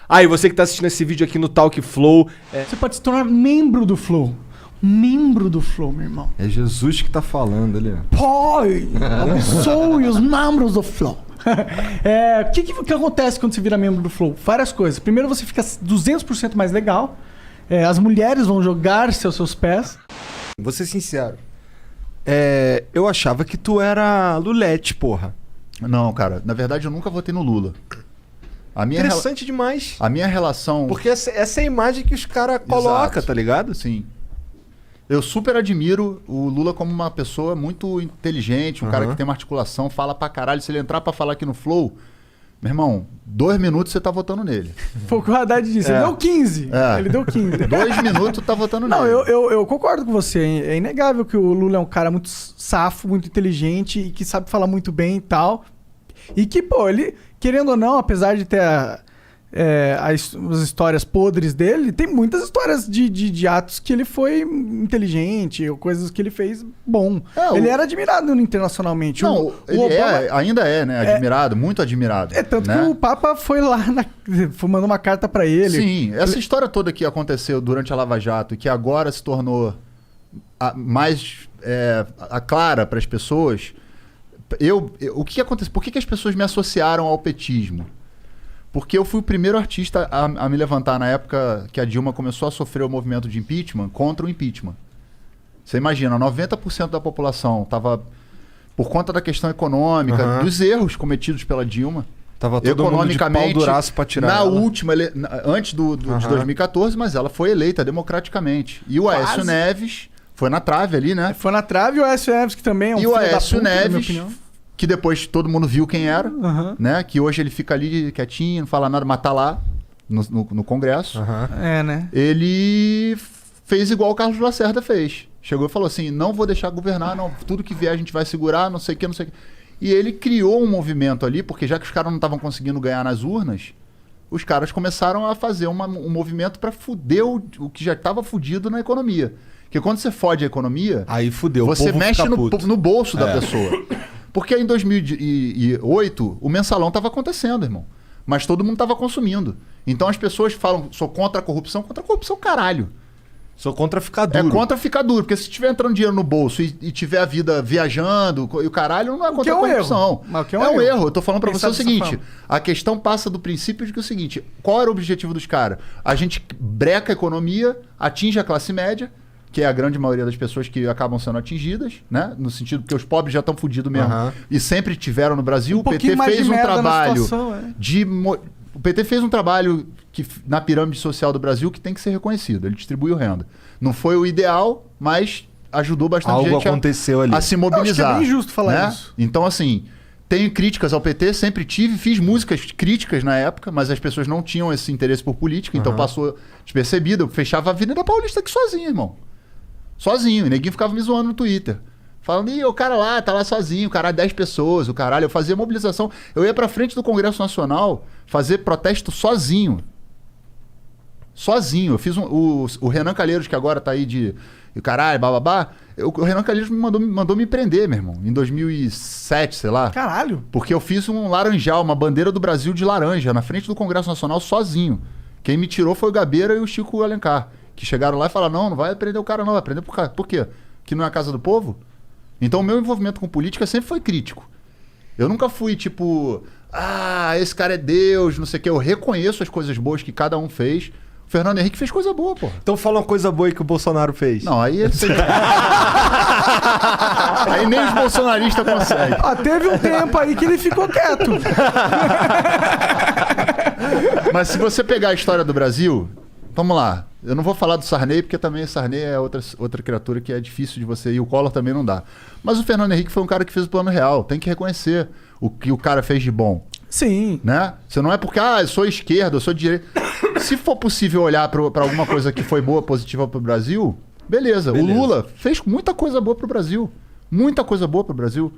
E você que tá assistindo esse vídeo aqui no Talk Flow... Você pode se tornar membro do Flow. Membro do Flow, meu irmão. É Jesus que tá falando ali. Pai, abençoe os membros do Flow. O que acontece quando você vira membro do Flow? Várias coisas. Primeiro, você fica 200% mais legal. As mulheres vão jogar-se aos seus pés. Vou ser sincero. Eu achava que tu era Lulete, porra. Não, cara. Na verdade, eu nunca votei no Lula. Interessante demais. A minha relação... Porque essa é a imagem que os caras colocam, tá ligado? Sim. Eu super admiro o Lula como uma pessoa muito inteligente, um cara que tem uma articulação, fala pra caralho. Se ele entrar pra falar aqui no Flow, meu irmão, 2 minutos você tá votando nele. Foi o que o Haddad disse. Ele deu 15. Ele deu 15. 2 minutos tá votando nele. Não, eu concordo com você. É inegável que o Lula é um cara muito safo, muito inteligente e que sabe falar muito bem e tal. E que, pô, ele, querendo ou não, apesar de ter as histórias podres dele, tem muitas histórias de atos que ele foi inteligente, ou coisas que ele fez bom. Ele era admirado internacionalmente. Não, ele Obama, ainda é, né? Admirado, muito admirado. Tanto né? que o Papa foi lá, mandou uma carta pra ele. Sim, essa história toda que aconteceu durante a Lava Jato e que agora se tornou mais clara para as pessoas. O que aconteceu? Por que as pessoas me associaram ao petismo? Porque eu fui o primeiro artista a me levantar na época que a Dilma começou a sofrer o movimento de impeachment contra o impeachment. Você imagina, 90% da população estava, por conta da questão econômica, dos erros cometidos pela Dilma. Tava todo mundo de pau duraço pra tirar na ela. última, antes de 2014, mas ela foi eleita democraticamente. E o Aécio Neves foi na trave ali, né? Foi na trave, e o Aécio Neves, que também é um filho da puta, na minha Aécio Neves, opinião. que depois todo mundo viu quem era, né? Que hoje ele fica ali quietinho, não fala nada, mas tá lá no Congresso. Né? Ele fez igual o Carlos Lacerda fez. Chegou e falou assim, não vou deixar governar, não, tudo que vier a gente vai segurar, não sei o que, não sei o que. E ele criou um movimento ali, porque já que os caras não estavam conseguindo ganhar nas urnas, os caras começaram a fazer um movimento para fuder o que já estava fudido na economia. Porque quando você fode a economia, aí fudeu, você mexe no bolso da É. pessoa. Porque em 2008, o mensalão estava acontecendo, irmão. Mas todo mundo estava consumindo. Então as pessoas falam, sou contra a corrupção. Contra a corrupção, caralho. Sou contra ficar duro. É contra ficar duro. Porque se estiver entrando dinheiro no bolso e tiver a vida viajando e o caralho, não é contra a corrupção. É um erro. Eu tô falando pra você o seguinte. forma. A questão passa do princípio de que é o seguinte. Qual era o objetivo dos caras? A gente breca a economia, atinge a classe média, que é a grande maioria das pessoas que acabam sendo atingidas, né? No sentido que os pobres já estão fodidos mesmo. E sempre tiveram no Brasil. O PT fez um trabalho o PT fez um trabalho na pirâmide social do Brasil que tem que ser reconhecido. Ele distribuiu renda. Não foi o ideal, mas ajudou bastante Algo gente aconteceu ali. a se mobilizar. Acho que é bem justo falar né? isso. Então, assim, tenho críticas ao PT, sempre tive, fiz músicas críticas na época, mas as pessoas não tinham esse interesse por política, então passou despercebido. Eu fechava a Avenida Paulista aqui sozinho, irmão. Sozinho. E neguinho ficava me zoando no Twitter. Falando, o cara lá, tá lá sozinho, o cara, 10 pessoas, o caralho. Eu fazia mobilização. Eu ia pra frente do Congresso Nacional fazer protesto sozinho. Sozinho. Eu fiz o Renan Calheiros, que agora tá aí de caralho, bababá. O Renan Calheiros mandou me prender, meu irmão. Em 2007, sei lá. Caralho. Porque eu fiz um laranjal, uma bandeira do Brasil de laranja, na frente do Congresso Nacional, sozinho. Quem me tirou foi o Gabeira e o Chico Alencar. Que chegaram lá e falaram, não vai prender o cara não, vai prender por quê? Por quê? Que não é a casa do povo? Então o meu envolvimento com política sempre foi crítico. Eu nunca fui tipo, esse cara é Deus, não sei o quê. Eu reconheço as coisas boas que cada um fez. O Fernando Henrique fez coisa boa, pô. Então fala uma coisa boa aí que o Bolsonaro fez. Não, aí ele aí nem os bolsonaristas conseguem. Teve um tempo aí que ele ficou quieto. Mas se você pegar a história do Brasil, vamos lá. Eu não vou falar do Sarney, porque também o Sarney é outra criatura que é difícil de você... E o Collor também não dá. Mas o Fernando Henrique foi um cara que fez o plano real. Tem que reconhecer o que o cara fez de bom. Sim. Né? Você não é porque, eu sou esquerda, eu sou direita. Se for possível olhar pra alguma coisa que foi boa, positiva pro Brasil, beleza. O Lula fez muita coisa boa pro Brasil. Muita coisa boa pro Brasil.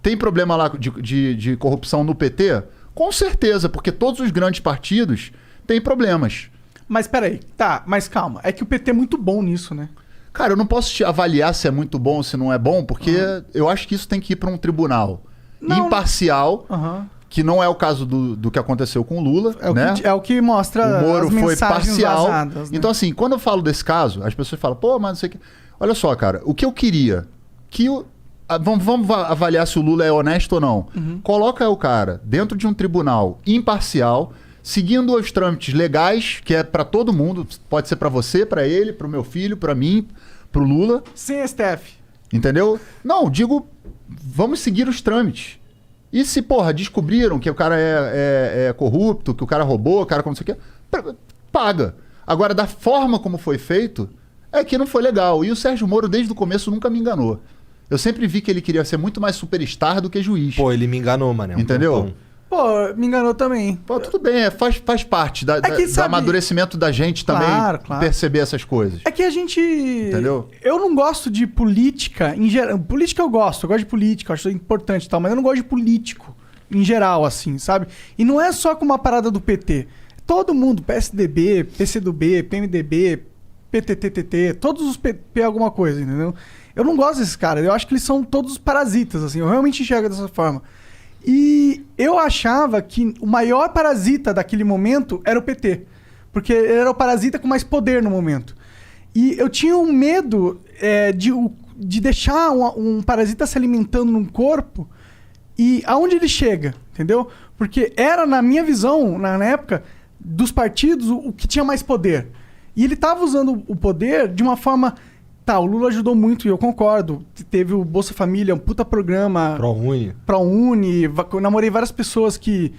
Tem problema lá de corrupção no PT? Com certeza, porque todos os grandes partidos têm problemas. Mas peraí, mas calma. É que o PT é muito bom nisso, né? Cara, eu não posso te avaliar se é muito bom ou se não é bom, porque eu acho que isso tem que ir para um tribunal imparcial, que não é o caso do que aconteceu com o Lula, né? É o que mostra O Moro as foi mensagens parcial. vazadas, né? Então, assim, quando eu falo desse caso, as pessoas falam, pô, mas não sei o que. Olha só, cara, o que eu queria, vamos avaliar se o Lula é honesto ou não. Coloca o cara dentro de um tribunal imparcial, seguindo os trâmites legais, que é pra todo mundo, pode ser pra você, pra ele, pro meu filho, pra mim, pro Lula, Sem STF. entendeu? Não, digo, vamos seguir os trâmites. E se, porra, descobriram que o cara é corrupto, que o cara roubou, o cara como não sei o quê, paga. Agora, da forma como foi feito, é que não foi legal. E o Sérgio Moro, desde o começo, nunca me enganou. Eu sempre vi que ele queria ser muito mais superstar do que juiz. Pô, ele me enganou, mano. Entendeu? Pô, me enganou também. Pô, tudo bem, faz parte do sabe- amadurecimento da gente também Claro. perceber essas coisas. É que a gente... Entendeu? Eu não gosto de política em geral. Política eu gosto de política, eu acho importante e tal, mas eu não gosto de político em geral, assim, sabe? E não é só com uma parada do PT. Todo mundo, PSDB, PCdoB, PMDB, PTTTT, todos os PP alguma coisa, entendeu? Eu não gosto desses caras, eu acho que eles são todos parasitas, assim, eu realmente enxergo dessa forma. E eu achava que o maior parasita daquele momento era o PT. Porque ele era o parasita com mais poder no momento. E eu tinha um medo de deixar um parasita se alimentando num corpo e aonde ele chega, entendeu? Porque era, na minha visão, na época, dos partidos, o que tinha mais poder. E ele estava usando o poder de uma forma... Tá, o Lula ajudou muito, e eu concordo. Teve o Bolsa Família, um puta programa... ProUni. Eu namorei várias pessoas que...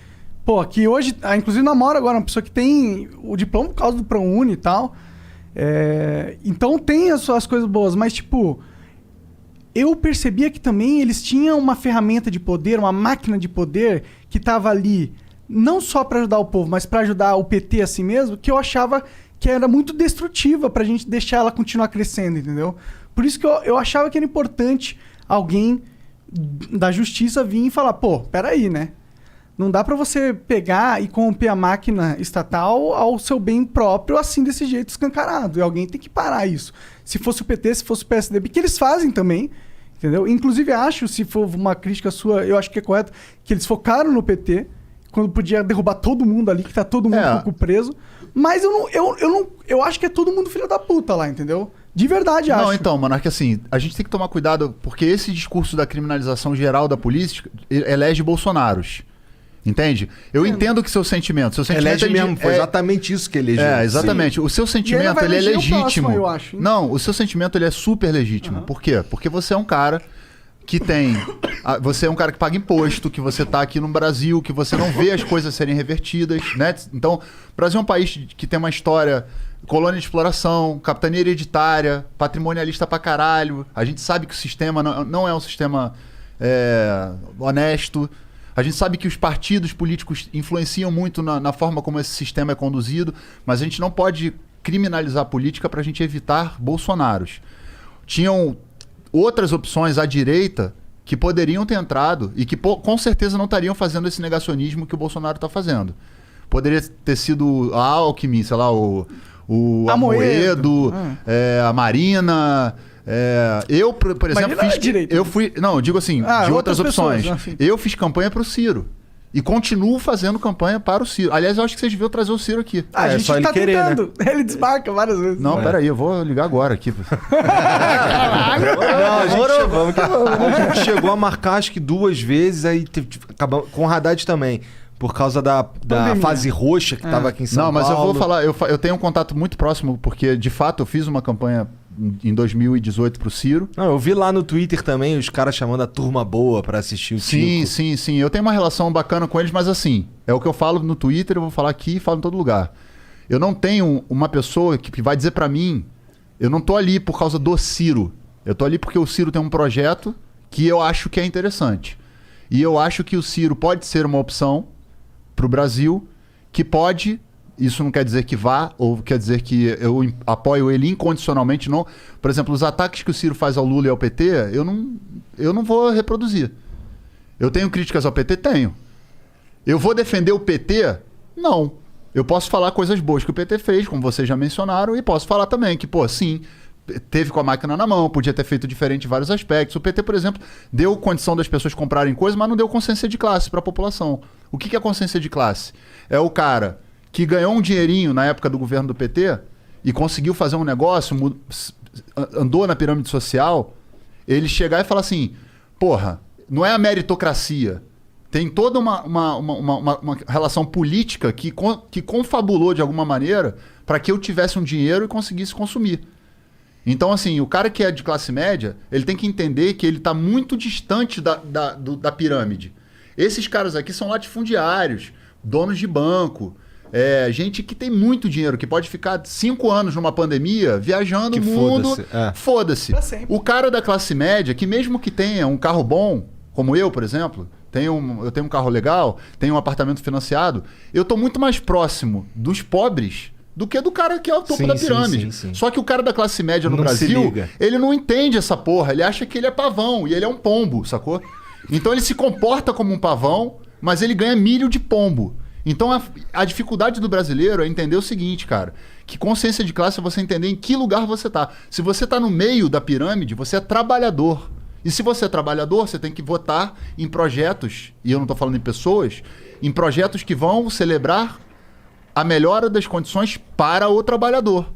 Pô, que hoje... inclusive namoro agora uma pessoa que tem o diploma por causa do ProUni e tal. Então tem as suas coisas boas, mas tipo... Eu percebia que também eles tinham uma ferramenta de poder, uma máquina de poder que tava ali não só para ajudar o povo, mas para ajudar o PT a si mesmo, que eu achava que era muito destrutiva pra gente deixar ela continuar crescendo, entendeu? Por isso que eu achava que era importante alguém da justiça vir e falar, pô, peraí, né? Não dá pra você pegar e corromper a máquina estatal ao seu bem próprio, assim, desse jeito escancarado. E alguém tem que parar isso. Se fosse o PT, se fosse o PSDB, que eles fazem também, entendeu? Inclusive, acho, se for uma crítica sua, eu acho que é correto, que eles focaram no PT, quando podia derrubar todo mundo ali, que tá todo mundo um pouco preso. Mas eu acho que é todo mundo filho da puta lá, entendeu? De verdade, acho. Não, então, Monark, assim, a gente tem que tomar cuidado, porque esse discurso da criminalização geral da política elege Bolsonaros. Entende? Eu entendo que seu sentimento Elege mesmo, foi exatamente isso que elegeu. Exatamente. Sim. O seu sentimento, ele é legítimo. Próximo, eu acho, hein? Não, o seu sentimento, ele é super legítimo. Por quê? Porque você é um cara que tem... Você é um cara que paga imposto, que você tá aqui no Brasil, que você não vê as coisas serem revertidas, né? Então, o Brasil é um país que tem uma história... Colônia de exploração, capitania hereditária, patrimonialista pra caralho. A gente sabe que o sistema não é um sistema honesto. A gente sabe que os partidos políticos influenciam muito na forma como esse sistema é conduzido, mas a gente não pode criminalizar a política para a gente evitar Bolsonaros. Tinham outras opções à direita que poderiam ter entrado e que com certeza não estariam fazendo esse negacionismo que o Bolsonaro está fazendo. Poderia ter sido a Alckmin, sei lá, o Amoedo, a Marina... eu, por exemplo, eu digo assim, de outras opções. Pessoas, eu fiz campanha para o Ciro. E continuo fazendo campanha para o Ciro. Aliás, eu acho que vocês deviam trazer o Ciro aqui. A gente só ele tá querer, tentando. Né? Ele desmarca várias vezes. Não, peraí, eu vou ligar agora aqui. A gente chegou a marcar acho que 2 vezes, aí acabamos com o Haddad também. Por causa da fase roxa que estava aqui em São Paulo. Não, mas eu vou falar, eu tenho um contato muito próximo, porque de fato eu fiz uma campanha em 2018 pro Ciro. Não, eu vi lá no Twitter também os caras chamando a turma boa pra assistir o Tico. Sim. Eu tenho uma relação bacana com eles, mas assim, é o que eu falo no Twitter, eu vou falar aqui e falo em todo lugar. Eu não tenho uma pessoa que vai dizer pra mim, eu não tô ali por causa do Ciro. Eu tô ali porque o Ciro tem um projeto que eu acho que é interessante. E eu acho que o Ciro pode ser uma opção pro Brasil, que pode... Isso não quer dizer que vá, ou quer dizer que eu apoio ele incondicionalmente. Não. Por exemplo, os ataques que o Ciro faz ao Lula e ao PT, eu não vou reproduzir. Eu tenho críticas ao PT? Tenho. Eu vou defender o PT? Não. Eu posso falar coisas boas que o PT fez, como vocês já mencionaram, e posso falar também que, pô, sim, teve com a máquina na mão, podia ter feito diferente em vários aspectos. O PT, por exemplo, deu condição das pessoas comprarem coisas, mas não deu consciência de classe para a população. O que é consciência de classe? É o cara que ganhou um dinheirinho na época do governo do PT e conseguiu fazer um negócio, andou na pirâmide social, ele chegar e falar assim, porra, não é a meritocracia. Tem toda uma relação política que confabulou de alguma maneira para que eu tivesse um dinheiro e conseguisse consumir. Então, assim, o cara que é de classe média, ele tem que entender que ele está muito distante da pirâmide. Esses caras aqui são latifundiários, donos de banco, gente que tem muito dinheiro, que pode ficar 5 anos numa pandemia viajando o mundo. Foda-se. O cara da classe média, que mesmo que tenha um carro bom, como eu, por exemplo, eu tenho um carro legal, tenho um apartamento financiado, eu tô muito mais próximo dos pobres do que do cara que é o topo da pirâmide. Sim. Só que o cara da classe média no Brasil, ele não entende essa porra, ele acha que ele é pavão e ele é um pombo, sacou? Então ele se comporta como um pavão, mas ele ganha milho de pombo. Então a dificuldade do brasileiro é entender o seguinte, cara, que consciência de classe é você entender em que lugar você tá. Se você tá no meio da pirâmide, você é trabalhador. E se você é trabalhador, você tem que votar em projetos, e eu não estou falando em pessoas, em projetos que vão celebrar a melhora das condições para o trabalhador.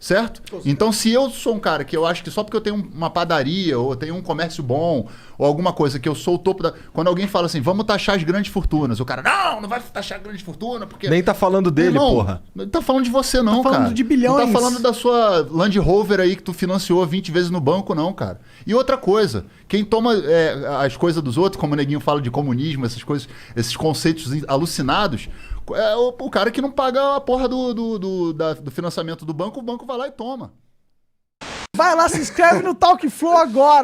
Certo? Então, se eu sou um cara que eu acho que só porque eu tenho uma padaria, ou tenho um comércio bom, ou alguma coisa que eu sou o topo da... Quando alguém fala assim, vamos taxar as grandes fortunas, o cara, não vai taxar a grande fortuna, porque... Nem tá falando dele, irmão, porra. Não tá falando de você não, cara. Tá falando de bilhões. Não tá falando da sua Land Rover aí que tu financiou 20 vezes no banco, não, cara. E outra coisa, quem toma as coisas dos outros, como o Neguinho fala de comunismo, essas coisas, esses conceitos alucinados... É o cara que não paga a porra do financiamento do banco, o banco vai lá e toma. Vai lá, se inscreve no Talk Flow agora.